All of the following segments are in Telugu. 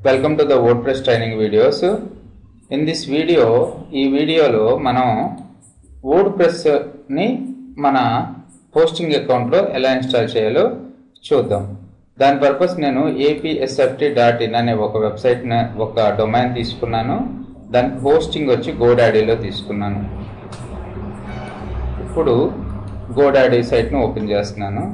Welcome to the WordPress training videos. In this video, ఈ వీడియోలో మనం WordPress ని మన హోస్టింగ్ అకౌంట్ లో ఎలా ఇన్స్టాల్ చేయాలో చూద్దాం. దాని పర్పస్ నేను apsft.in అనే ఒక వెబ్సైట్ ఒక డొమైన్ తీసుకున్నాను. దానికి హోస్టింగ్ వచ్చి GoDaddy లో తీసుకున్నాను. ఇప్పుడు GoDaddy సైట్ ను ఓపెన్ చేస్తున్నాను.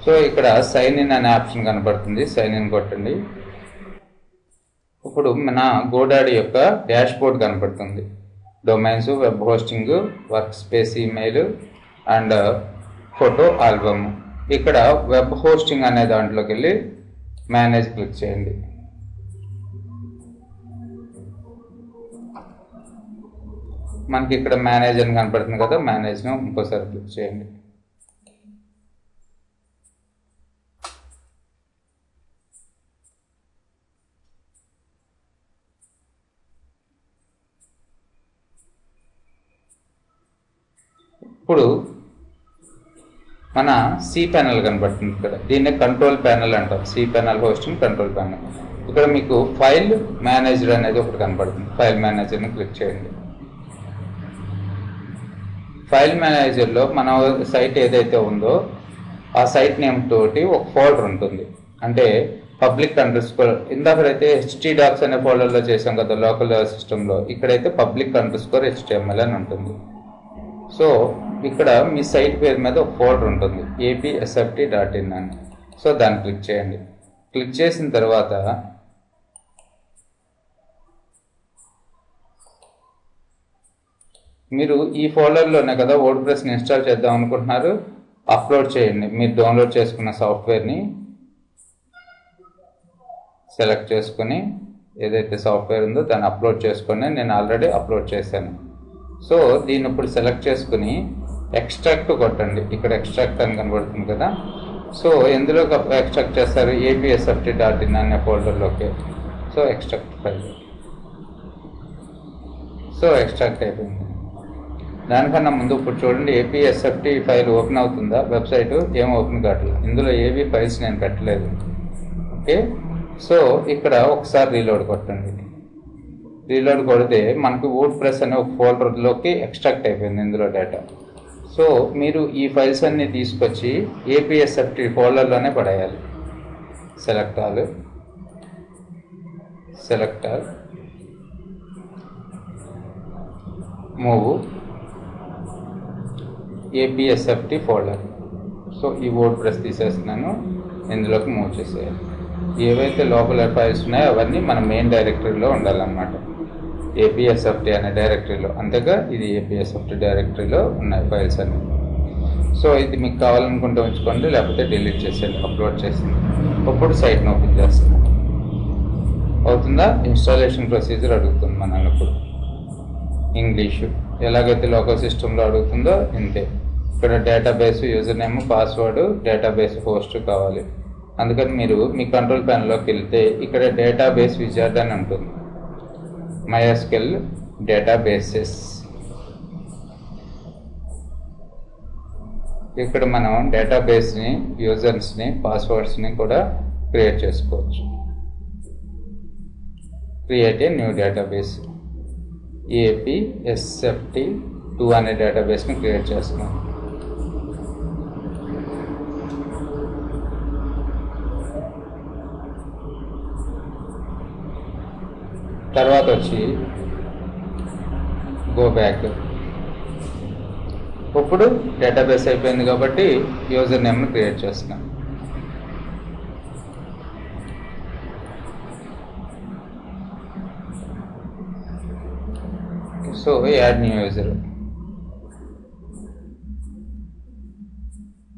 సో ఇక్కడ సైన్ ఇన్ అనే ఆప్షన్ కనబడుతుంది. సైన్ ఇన్ కొట్టండి. ఇప్పుడు మన GoDaddy యొక్క డాష్ బోర్డ్ కనబడుతుంది. Domains, web hosting, work space, email and photo album. ఇక్కడ వెబ్ హోస్టింగ్ అనే దాంట్లోకి వెళ్ళి మేనేజ్ క్లిక్ చేయండి. మనకి ఇక్కడ మేనేజ్ అని కనపడుతుంది కదా, మేనేజ్ ను ఇంకోసారి క్లిక్ చేయండి. ఇప్పుడు మన సి ప్యానల్ కనబడుతుంది ఇక్కడ. దీన్ని కంట్రోల్ ప్యానల్ అంటారు. C panel hosting control panel. ఇక్కడ మీకు ఫైల్ మేనేజర్ అనేది ఒకటి కనబడుతుంది. ఫైల్ మేనేజర్ని క్లిక్ చేయండి. ఫైల్ మేనేజర్లో మన సైట్ ఏదైతే ఉందో ఆ సైట్ నేమ్ తోటి ఒక ఫోల్డర్ ఉంటుంది. అంటే పబ్లిక్ అండర్స్కోర్, ఇందాకైతే htdocs అనే ఫోల్డర్లో చేసాం కదా లోకల్ సిస్టంలో, ఇక్కడైతే పబ్లిక్ అండర్స్కోర్ HTML అని ఉంటుంది. సో ఇక్కడ మీ సైట్ పేరు మీద ఒక ఫోల్డర్ ఉంటుంది, apsft.in అని. సో దాన్ని క్లిక్ చేయండి. క్లిక్ చేసిన తర్వాత మీరు ఈ ఫోల్డర్లోనే కదా వర్డ్ప్రెస్ని ఇన్స్టాల్ చేద్దాం అనుకుంటున్నారు. అప్లోడ్ చేయండి. మీరు డౌన్లోడ్ చేసుకున్న సాఫ్ట్వేర్ని సెలెక్ట్ చేసుకుని ఏదైతే సాఫ్ట్వేర్ ఉందో దాన్ని అప్లోడ్ చేసుకొని, నేను ఆల్రెడీ అప్లోడ్ చేశాను. సో దీన్ని ఇప్పుడు సెలెక్ట్ చేసుకుని ఎక్స్ట్రాక్ట్ కొట్టండి. ఇక్కడ ఎక్స్ట్రాక్ట్ అని కనబడుతుంది కదా. సో ఎందులో ఎక్స్ట్రాక్ట్ చేస్తారు? apsft.in అనే ఫోల్డర్లోకి. So extract file. So extract అయిపోయింది. దానికన్నా ముందు ఇప్పుడు చూడండి, apsft ఫైల్ ఓపెన్ అవుతుందా? వెబ్సైట్ ఏం ఓపెన్ కావట్లేదు. ఇందులో ఏవి ఫైల్స్ నేను పెట్టలేదు. ఓకే, సో ఇక్కడ ఒకసారి రీలోడ్ కొట్టండి. రీలోడ్ కొడితే మనకి WordPress అనే ఒక ఫోల్డర్లోకి ఎక్స్ట్రాక్ట్ అయిపోయింది ఇందులో డేటా. సో మీరు ఈ ఫైల్స్ అన్ని తీసుకొచ్చి apsft ఫోల్డర్లోనే పడేయాలి. Select all, select all, move apsft folder. So ఈ WordPress తీసేస్తున్నాను, ఇందులోకి మూవ్ చేసేయాలి. ఏవైతే లోపల ఫైల్స్ ఉన్నాయో అవన్నీ మన మెయిన్ డైరెక్టరీలో ఉండాలన్నమాట, apsft అనే డైరెక్టరీలో. అంతేగా ఇది apsft డైరెక్టరీలో ఉన్నాయి ఫైల్స్ అన్ని. సో ఇది మీకు కావాలనుకుంటే ఉంచుకోండి, లేకపోతే డిలీట్ చేసేయండి. అప్లోడ్ చేసింది. ఇప్పుడు సైట్ని ఓపెన్ చేస్తాను. అవుతుందా? ఇన్స్టాలేషన్ ప్రొసీజర్ అడుగుతుంది మనల్ని. ఇప్పుడు ఇంగ్లీషు ఎలాగైతే లోకల్ సిస్టంలో అడుగుతుందో ఇంతే. ఇక్కడ database user name, password, database host కావాలి. అందుకని మీరు మీ కంట్రోల్ ప్యానల్లోకి వెళ్తే ఇక్కడ డేటాబేస్ విజార్డ్ అని ఉంటుంది. MySQL databases. ఇక్కడ మనం డేటాబేస్ని, యూజర్స్ని, పాస్వర్డ్స్ని కూడా క్రియేట్ చేసుకోవచ్చు. Create a new database. apsft2 అనే డేటాబేస్ని క్రియేట్ చేస్తున్నాం. తర్వాత వచ్చి గో బ్యాక్. ఇప్పుడు డేటాబేస్ అయిపోయింది కాబట్టి యూజర్ నేమ్ని క్రియేట్ చేస్తున్నాం. So add new user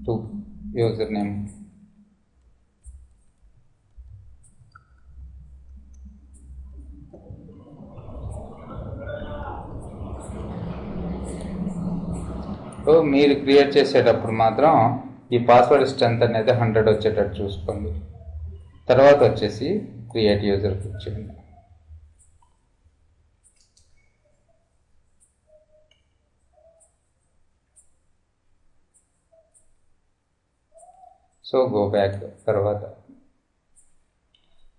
to user name. So మీరు క్రియేట్ చేసేటప్పుడు మాత్రం ఈ పాస్వర్డ్ స్ట్రెంత్ అనేది 100 వచ్చేటట్టు చూసుకోండి. తర్వాత వచ్చేసి క్రియేట్ యూజర్ క్లిక్ చేయండి. So go back.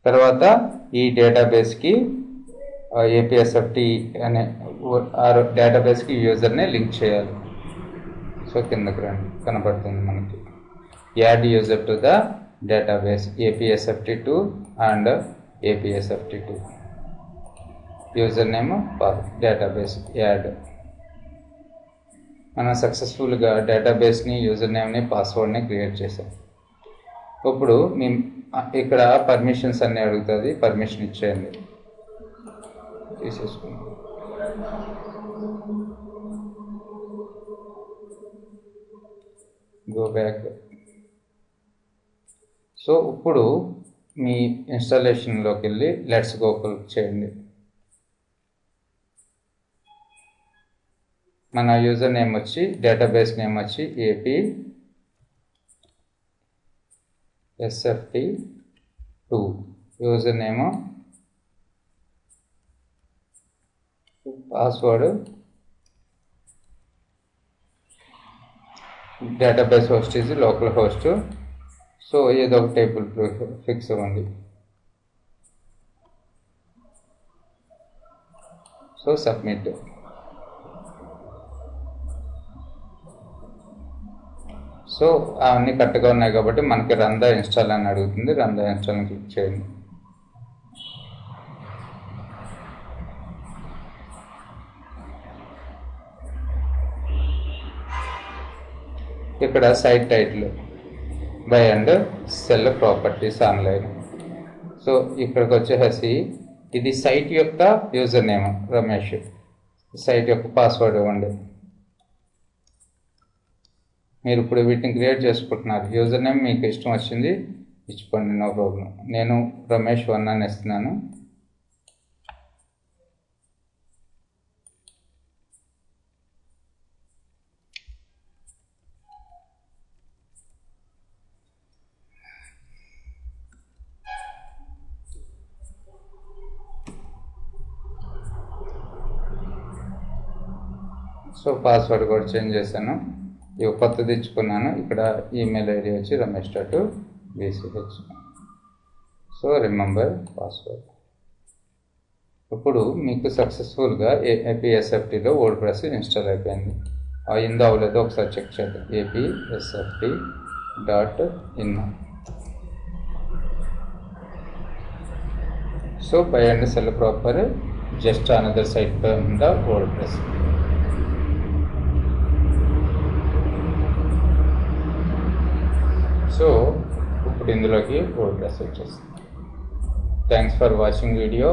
తర్వాత ఈ డేటాబేస్కి ఏపీఎస్ఎఫ్టీ అనే డేటాబేస్కి యూజర్ని లింక్ చేయాలి. సో కిందకి రండి, కనపడుతుంది మనకి add user to the database APSFT2 and APSFT2 user name database add. మనం సక్సెస్ఫుల్గా డేటాబేస్ని, యూజర్ నేమ్ని, పాస్వర్డ్ని క్రియేట్ చేసాం. ఇప్పుడు మేము ఇక్కడ పర్మిషన్స్ అన్నీ అడుగుతుంది, పర్మిషన్ ఇచ్చేయండి, తీసేసుకున్నాం. Go back. సో ఇప్పుడు మీ ఇన్స్టాలేషన్లోకి వెళ్ళి లెట్స్ గో క్లిక్ చేయండి. మన యూజర్ నేమ్ వచ్చి, డేటాబేస్ నేమ్ వచ్చి APSFT2, user name, password, database host ఇది లోకల్ హోస్ట్. సో ఏదో ఒక టేబుల్ ఫిక్స్ అవ్వండి. So submit. సో అవన్నీ కరెక్ట్గా ఉన్నాయి కాబట్టి మనకి రన్ ద ఇన్స్టాల్ అని అడుగుతుంది. రన్ ద ఇన్స్టాల్ అని క్లిక్ చేయండి. ఇక్కడ site title buy and sell properties online. So ఇక్కడికి వచ్చేసి ఇది సైట్ యొక్క యూజర్ నేమ్ రమేష్, సైట్ యొక్క పాస్వర్డ్ ఇవ్వండి. మీరు ఇప్పుడు వీటిని క్రియేట్ చేసుకుంటున్నారు. యూజర్ నేమ్ మీకు ఇష్టం వచ్చింది ఇచ్చిపోండి, నో ప్రాబ్లం. నేను రమేష్ 1 అని ఇస్తున్నాను. సో పాస్వర్డ్ కూడా చేంజ్ చేశాను, ఇవి కొత్తది ఇచ్చుకున్నాను. ఇక్కడ ఈమెయిల్ ఐడి వచ్చి ramesh.bch. So remember password. ఇప్పుడు మీకు సక్సెస్ఫుల్గా APSFTలో వర్డ్ప్రెస్ ఇన్స్టాల్ అయిపోయింది. అయిందో అవ్వలేదో ఒకసారి చెక్ చేద్దాం. APSFT.in. So buy and sell proper just another site in the WordPress. So ఇప్పుడు ఇందులోకి వర్డ్ప్రెస్ వచ్చేస్తుంది. Thanks for watching video.